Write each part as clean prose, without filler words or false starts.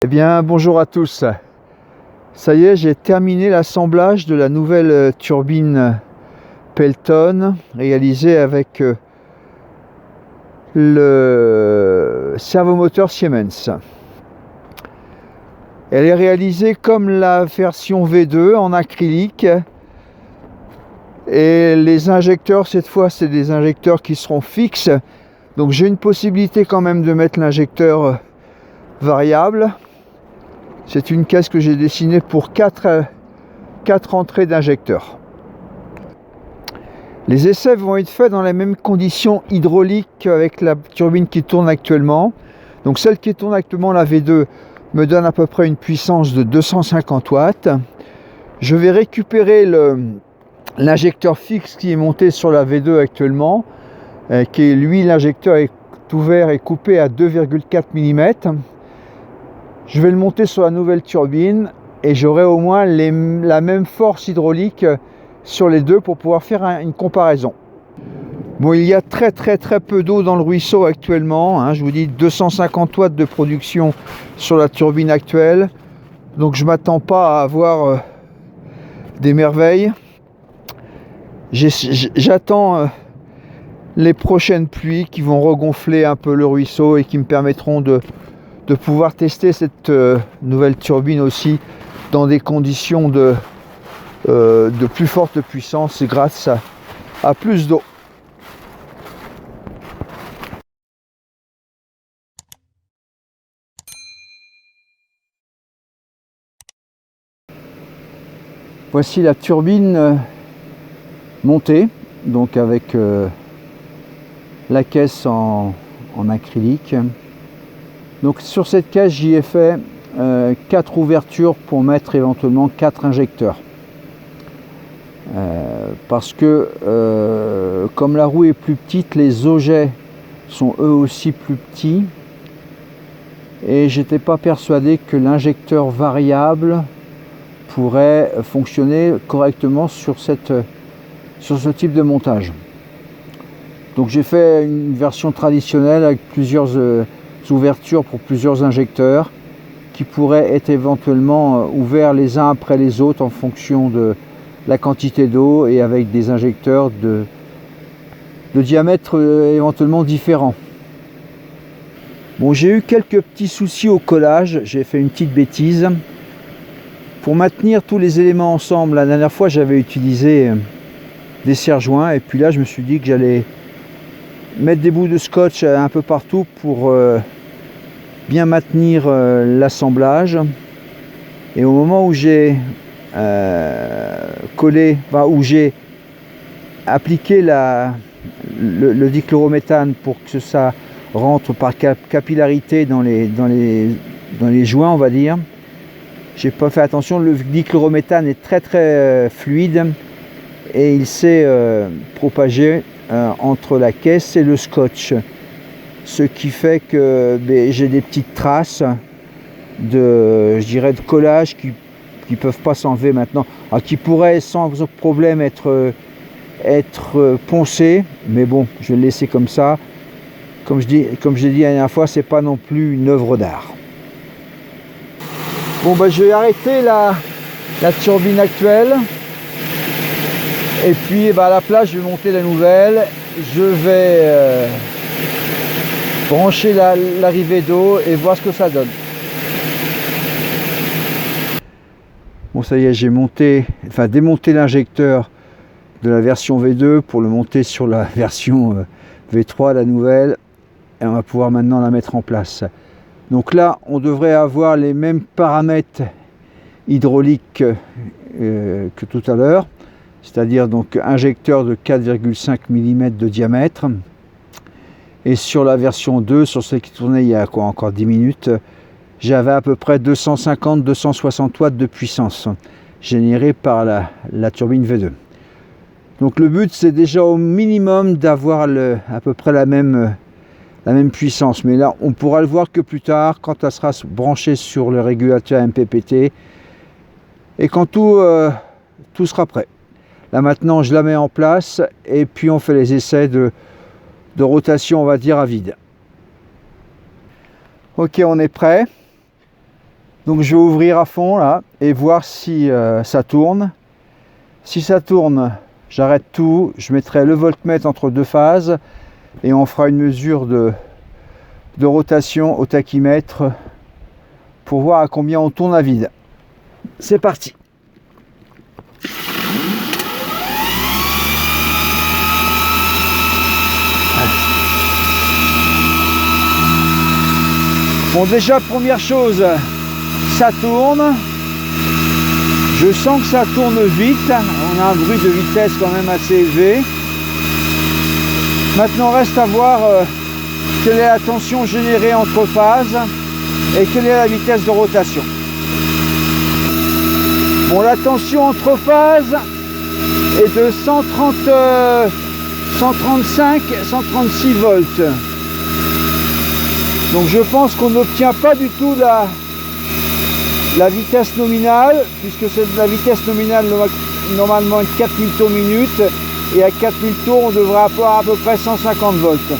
Eh bien, bonjour à tous. Ça y est, j'ai terminé l'assemblage de la nouvelle turbine Pelton réalisée avec le servomoteur Siemens. Elle est réalisée comme la version V2 en acrylique et les injecteurs, cette fois, c'est des injecteurs qui seront fixes. Donc j'ai une possibilité quand même de mettre l'injecteur variable. C'est une caisse que j'ai dessinée pour 4 entrées d'injecteurs. Les essais vont être faits dans les mêmes conditions hydrauliques qu'avec la turbine qui tourne actuellement. Donc celle qui tourne actuellement, la V2, me donne à peu près une puissance de 250 watts. Je vais récupérer l'injecteur fixe qui est monté sur la V2 actuellement, qui est lui, l'injecteur est ouvert et coupé à 2,4 mm. Je vais le monter sur la nouvelle turbine et j'aurai au moins la même force hydraulique sur les deux pour pouvoir faire une comparaison. Bon, il y a très peu d'eau dans le ruisseau actuellement, je vous dis 250 watts de production sur la turbine actuelle, donc je ne m'attends pas à avoir des merveilles. J'attends les prochaines pluies qui vont regonfler un peu le ruisseau et qui me permettront de pouvoir tester cette nouvelle turbine aussi dans des conditions de plus forte puissance et grâce à plus d'eau. Voici la turbine montée, donc avec la caisse en acrylique. Donc sur cette caisse, j'y ai fait 4 ouvertures pour mettre éventuellement 4 injecteurs. Parce que comme la roue est plus petite, les objets sont eux aussi plus petits. Et j'étais pas persuadé que l'injecteur variable pourrait fonctionner correctement sur ce type de montage. Donc j'ai fait une version traditionnelle avec plusieurs ouvertures pour plusieurs injecteurs qui pourraient être éventuellement ouverts les uns après les autres en fonction de la quantité d'eau et avec des injecteurs de diamètre éventuellement différents. Bon, j'ai eu quelques petits soucis au collage, j'ai fait une petite bêtise. Pour maintenir tous les éléments ensemble, la dernière fois j'avais utilisé des serre-joints et puis là je me suis dit que j'allais mettre des bouts de scotch un peu partout pour bien maintenir l'assemblage. Et au moment où j'ai où j'ai appliqué le dichlorométhane pour que ça rentre par capillarité dans les joints, on va dire, j'ai pas fait attention. Le dichlorométhane est très fluide et il s'est propagé entre la caisse et le scotch, ce qui fait que j'ai des petites traces de collage qui peuvent pas s'enlever maintenant, qui pourraient sans problème être poncées, mais bon, je vais le laisser comme ça. Comme je l'ai dit la dernière fois, c'est pas non plus une œuvre d'art. Bon, je vais arrêter la turbine actuelle et puis à la place je vais monter la nouvelle. Je vais brancher l'arrivée d'eau et voir ce que ça donne. Bon, ça y est, j'ai démonté l'injecteur de la version V2 pour le monter sur la version V3, la nouvelle, et on va pouvoir maintenant la mettre en place. Donc là, on devrait avoir les mêmes paramètres hydrauliques que tout à l'heure, c'est-à-dire donc injecteur de 4,5 mm de diamètre. Et sur la version 2, sur celle qui tournait il y a encore 10 minutes, j'avais à peu près 250-260 watts de puissance générée par la turbine V2. Donc le but, c'est déjà au minimum d'avoir à peu près la même puissance. Mais là, on pourra le voir que plus tard, quand elle sera branchée sur le régulateur MPPT et quand tout sera prêt. Là maintenant, je la mets en place et puis on fait les essais de rotation, on va dire, à vide. Ok, on est prêt. Donc je vais ouvrir à fond là et voir si ça tourne. Si ça tourne, j'arrête tout, je mettrai le voltmètre entre deux phases et on fera une mesure de rotation au tachymètre pour voir à combien on tourne à vide. C'est parti. Bon, déjà première chose, ça tourne. Je sens que ça tourne vite. On a un bruit de vitesse quand même assez élevé. Maintenant reste à voir quelle est la tension générée entre phases et quelle est la vitesse de rotation. Bon, la tension entre phases est de 136 volts. Donc je pense qu'on n'obtient pas du tout la vitesse nominale, puisque c'est la vitesse nominale normalement 4000 tours minute, et à 4000 tours on devrait avoir à peu près 150 volts.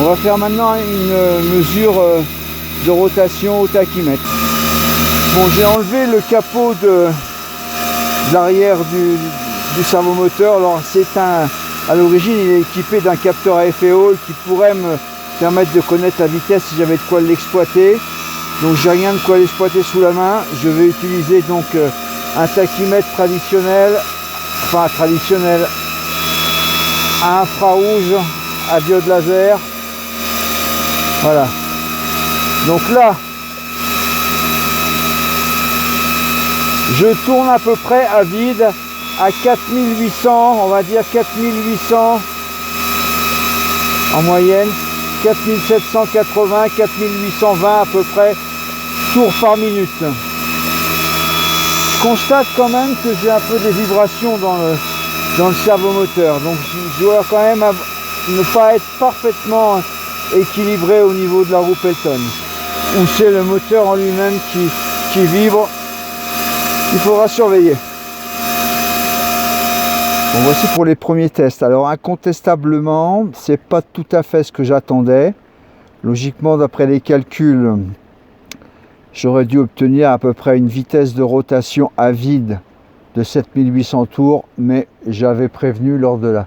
On va faire maintenant une mesure de rotation au tachymètre. Bon, j'ai enlevé le capot de l'arrière du servomoteur. Alors à l'origine il est équipé d'un capteur à effet Hall qui pourrait me permettre de connaître la vitesse si j'avais de quoi l'exploiter. Donc j'ai rien de quoi l'exploiter sous la main. Je vais utiliser donc un tachymètre traditionnel, enfin traditionnel, à infrarouge, à diode laser. Voilà. Donc là, je tourne à peu près à vide à 4800, on va dire 4800 en moyenne, 4780, 4820 à peu près tours par minute. Je constate quand même que j'ai un peu des vibrations dans le servomoteur, donc je dois quand même ne pas être parfaitement équilibré au niveau de la roue Pelton, ou c'est le moteur en lui-même qui vibre. Il faudra surveiller. Bon, voici pour les premiers tests. Alors incontestablement, c'est pas tout à fait ce que j'attendais. Logiquement, d'après les calculs, j'aurais dû obtenir à peu près une vitesse de rotation à vide de 7800 tours, mais j'avais prévenu lors de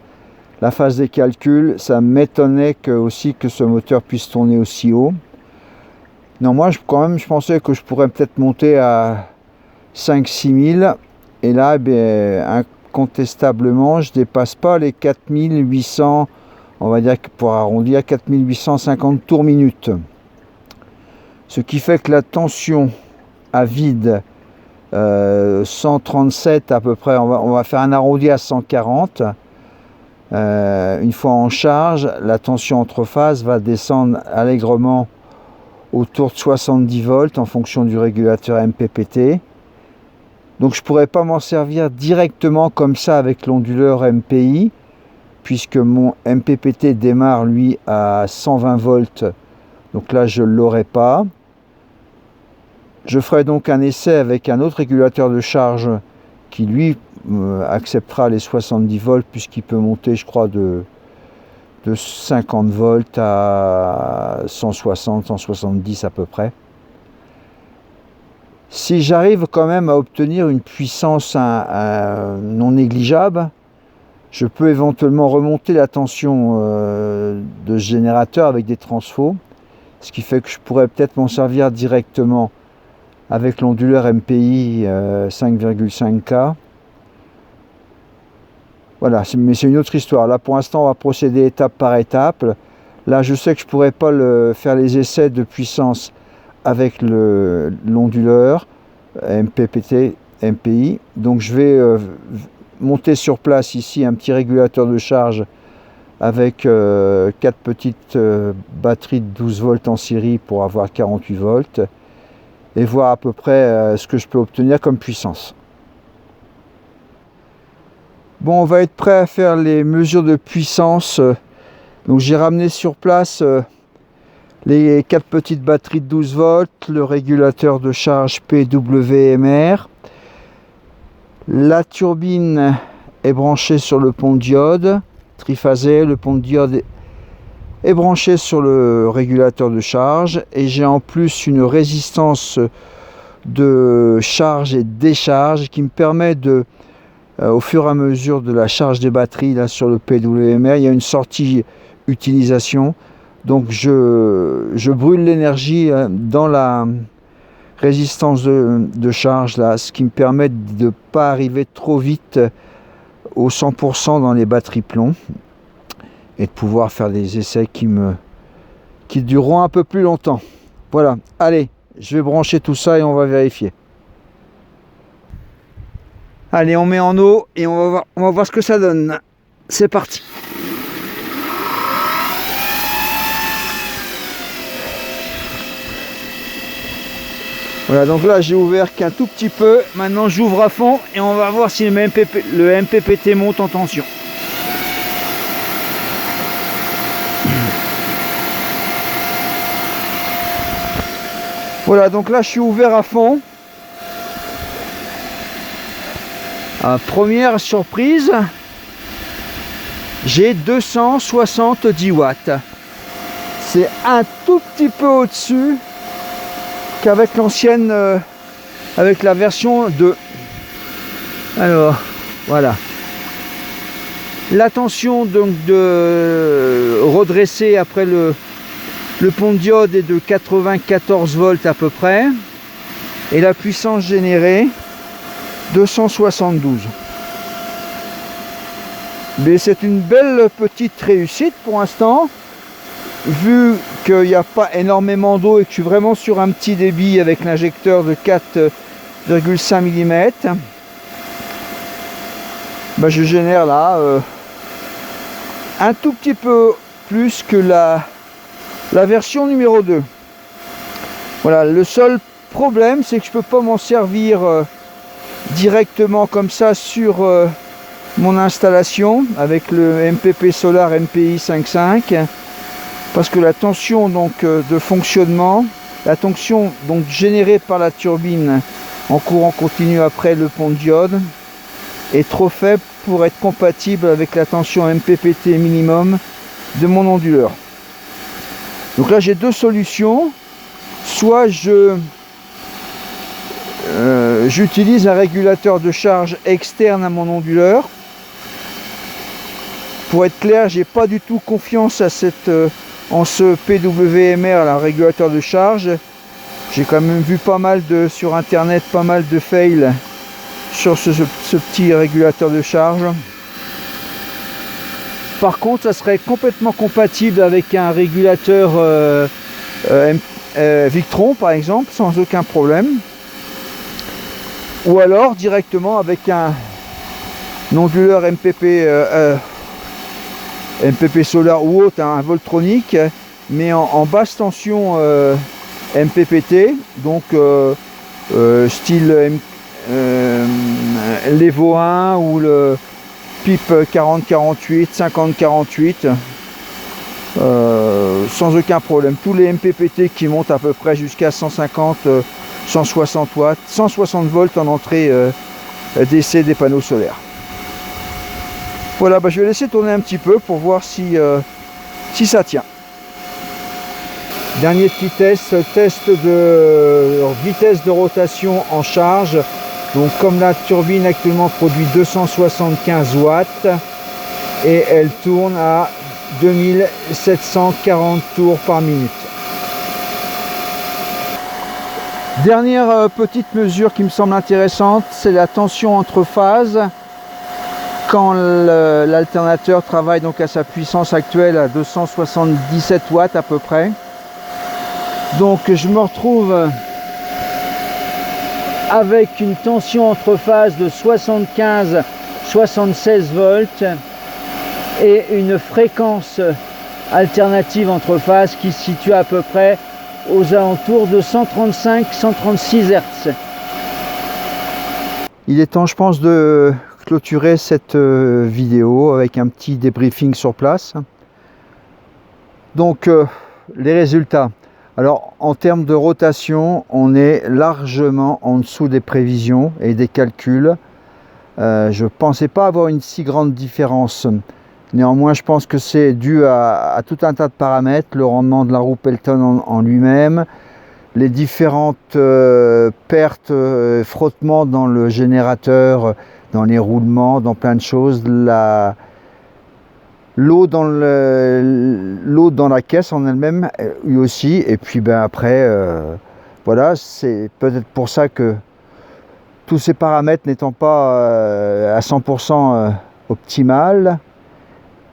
la phase des calculs, ça m'étonnait aussi que ce moteur puisse tourner aussi haut. Non, moi je pensais que je pourrais peut-être monter à 5-6 000, et là, incontestablement, je dépasse pas les 4800, on va dire pour arrondir, 4850 tours minute. Ce qui fait que la tension à vide, 137 à peu près, on va faire un arrondi à 140. Une fois en charge, la tension entre phases va descendre allègrement autour de 70 volts en fonction du régulateur MPPT. Donc je ne pourrais pas m'en servir directement comme ça avec l'onduleur MPI, puisque mon MPPT démarre lui à 120 volts, donc là je ne l'aurai pas. Je ferai donc un essai avec un autre régulateur de charge qui lui acceptera les 70 volts, puisqu'il peut monter, je crois, de 50 volts à 160, 170 à peu près. Si j'arrive quand même à obtenir une puissance non négligeable, je peux éventuellement remonter la tension de ce générateur avec des transfos, ce qui fait que je pourrais peut-être m'en servir directement avec l'onduleur MPI 5,5K. Voilà, mais c'est une autre histoire. Là, pour l'instant, on va procéder étape par étape. Là, je sais que je ne pourrais pas faire les essais de puissance avec l'onduleur MPPT, MPI. Donc, je vais monter sur place ici un petit régulateur de charge avec 4 petites batteries de 12 volts en série pour avoir 48 volts et voir à peu près ce que je peux obtenir comme puissance. Bon, on va être prêt à faire les mesures de puissance. Donc j'ai ramené sur place les 4 petites batteries de 12 volts, le régulateur de charge PWMR. La turbine est branchée sur le pont de diode triphasé, le pont de diode est branché sur le régulateur de charge, et j'ai en plus une résistance de charge et de décharge qui me permet de, au fur et à mesure de la charge des batteries là sur le PWMR, il y a une sortie utilisation. Donc je brûle l'énergie dans la résistance de charge là, ce qui me permet de ne pas arriver trop vite au 100% dans les batteries plomb et de pouvoir faire des essais qui dureront un peu plus longtemps. Voilà, allez, je vais brancher tout ça et on va vérifier. Allez, on met en eau et on va voir ce que ça donne. C'est parti. Voilà, donc là j'ai ouvert qu'un tout petit peu. Maintenant j'ouvre à fond et on va voir si le MPPT monte en tension. Voilà, donc là je suis ouvert à fond. Première surprise, j'ai 270 watts. C'est un tout petit peu au-dessus qu'avec l'ancienne, avec la version 2. Alors, voilà. La tension donc de redresser après le pont de diode est de 94 volts à peu près. Et la puissance générée, 272. Mais c'est une belle petite réussite pour l'instant. Vu qu'il n'y a pas énormément d'eau et que je suis vraiment sur un petit débit avec l'injecteur de 4,5 mm, bah je génère là un tout petit peu plus que la version numéro 2. Voilà, le seul problème c'est que je ne peux pas m'en servir directement comme ça sur mon installation avec le MPP Solar MPI 5.5. Parce que la tension donc de fonctionnement, la tension donc générée par la turbine en courant continu après le pont de diode est trop faible pour être compatible avec la tension MPPT minimum de mon onduleur. Donc là j'ai deux solutions. Soit j'utilise un régulateur de charge externe à mon onduleur. Pour être clair, j'ai pas du tout confiance à en ce PWMR, un régulateur de charge. J'ai quand même vu sur internet pas mal de fails sur ce petit régulateur de charge. Par contre, ça serait complètement compatible avec un régulateur Victron par exemple, sans aucun problème. Ou alors directement avec un onduleur MPP Solar ou autre, un Voltronic, mais en basse tension MPPT, donc style l'Evo 1 ou le PIP 4048, 5048, sans aucun problème. Tous les MPPT qui montent à peu près jusqu'à 150, 160 watts, 160 volts en entrée DC des panneaux solaires. Voilà, je vais laisser tourner un petit peu pour voir si ça tient. Dernier petit test de vitesse de rotation en charge. Donc comme la turbine actuellement produit 275 watts et elle tourne à 2740 tours par minute. Dernière petite mesure qui me semble intéressante, c'est la tension entre phases. Quand l'alternateur travaille donc à sa puissance actuelle à 277 watts à peu près. Donc je me retrouve avec une tension entre phases de 75-76 volts et une fréquence alternative entre phases qui se situe à peu près aux alentours de 135-136 Hz. Il est temps, je pense, de clôturer cette vidéo avec un petit débriefing sur place. Donc les résultats. Alors en termes de rotation, on est largement en dessous des prévisions et des calculs. Je ne pensais pas avoir une si grande différence. Néanmoins, je pense que c'est dû à tout un tas de paramètres, le rendement de la roue Pelton en lui-même, les différentes pertes, frottements dans le générateur, dans les roulements, dans plein de choses, l'eau dans la caisse en elle-même, lui aussi, et puis ben après, voilà, c'est peut-être pour ça que tous ces paramètres n'étant pas à 100% optimal,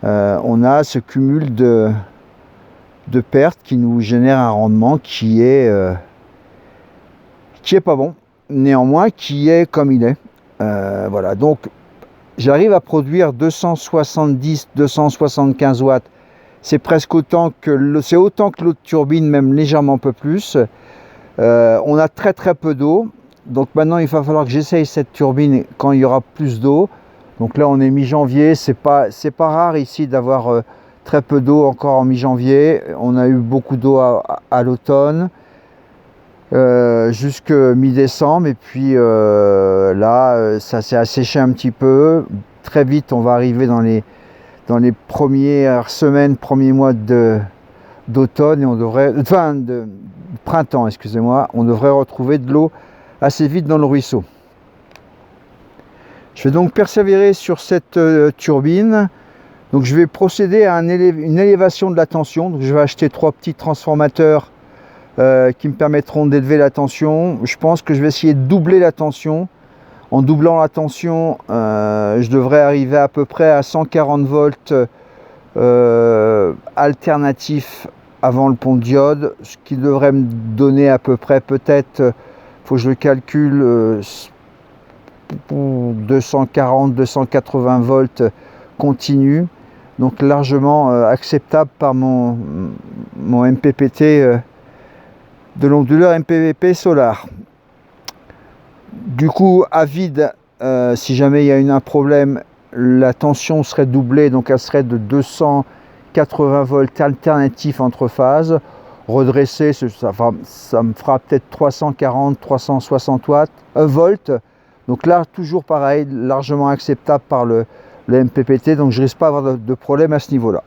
on a ce cumul de pertes qui nous génère un rendement qui est pas bon, néanmoins qui est comme il est. Voilà, donc j'arrive à produire 270-275 watts. C'est presque autant que l'autre turbine, même légèrement un peu plus. On a très peu d'eau. Donc maintenant il va falloir que j'essaye cette turbine quand il y aura plus d'eau. Donc là on est mi-janvier, c'est pas rare ici d'avoir très peu d'eau encore en mi-janvier. On a eu beaucoup d'eau à l'automne, jusque mi-décembre, et puis là ça s'est asséché un petit peu. Très vite on va arriver dans les premières semaines, premiers mois d'automne, et on devrait, enfin de printemps, excusez-moi, on devrait retrouver de l'eau assez vite dans le ruisseau. Je vais donc persévérer sur cette turbine. Donc je vais procéder à une élévation de la tension. Donc je vais acheter 3 petits transformateurs qui me permettront d'élever la tension. Je pense que je vais essayer de doubler la tension. En doublant la tension, je devrais arriver à peu près à 140 volts alternatifs avant le pont diode, ce qui devrait me donner à peu près, peut-être, faut que je le calcule, 240-280 volts continu, donc largement acceptable par mon MPPT de l'onduleur MPPT Solar. Du coup, à vide, si jamais il y a un problème, la tension serait doublée, donc elle serait de 280 volts alternatifs entre phases. Redressé, ça me fera peut-être 340-360 volts. Donc là, toujours pareil, largement acceptable par le MPPT, donc je risque pas d'avoir de problème à ce niveau-là.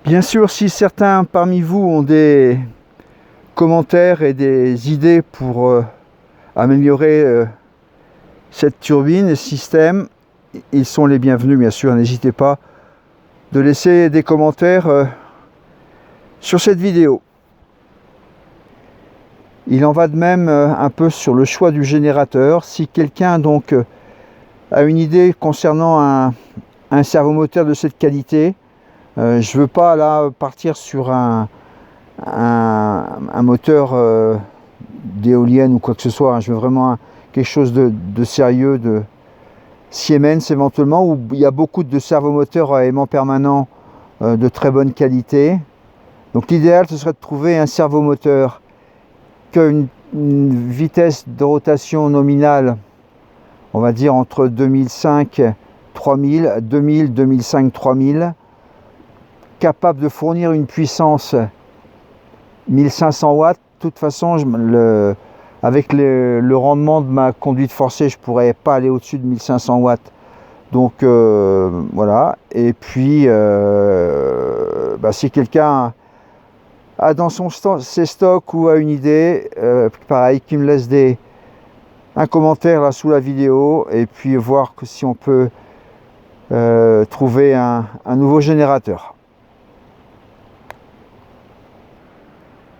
Bien sûr, si certains parmi vous ont des commentaires et des idées pour améliorer cette turbine et ce système, ils sont les bienvenus, bien sûr. N'hésitez pas de laisser des commentaires sur cette vidéo. Il en va de même un peu sur le choix du générateur. Si quelqu'un donc a une idée concernant un servomoteur de cette qualité, je ne veux pas là partir sur un moteur d'éolienne ou quoi que ce soit, hein. Je veux vraiment quelque chose de sérieux, de Siemens éventuellement, où il y a beaucoup de servomoteurs à aimant permanent de très bonne qualité. Donc l'idéal, ce serait de trouver un servomoteur qui a une vitesse de rotation nominale, on va dire entre 2005 3000, 2000, 2005, 3000, capable de fournir une puissance 1500 watts. De toute façon, avec le rendement de ma conduite forcée, je ne pourrais pas aller au-dessus de 1500 watts. Donc voilà. Et puis, si quelqu'un a dans ses stocks ou a une idée, pareil, qui me laisse un commentaire là sous la vidéo, et puis voir que si on peut trouver un nouveau générateur.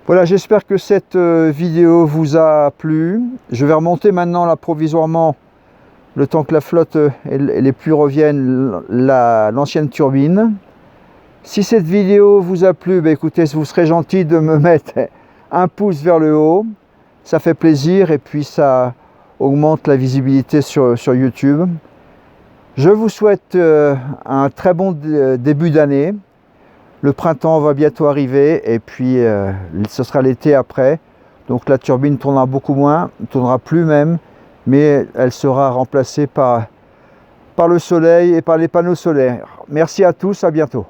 Voilà, j'espère que cette vidéo vous a plu. Je vais remonter maintenant là provisoirement, le temps que la flotte et les pluies reviennent, l'ancienne turbine. Si cette vidéo vous a plu, écoutez, vous serez gentil de me mettre un pouce vers le haut. Ça fait plaisir et puis ça augmente la visibilité sur YouTube. Je vous souhaite un très bon début d'année. Le printemps va bientôt arriver et puis ce sera l'été après. Donc la turbine tournera beaucoup moins, ne tournera plus même, mais elle sera remplacée par le soleil et par les panneaux solaires. Merci à tous, à bientôt.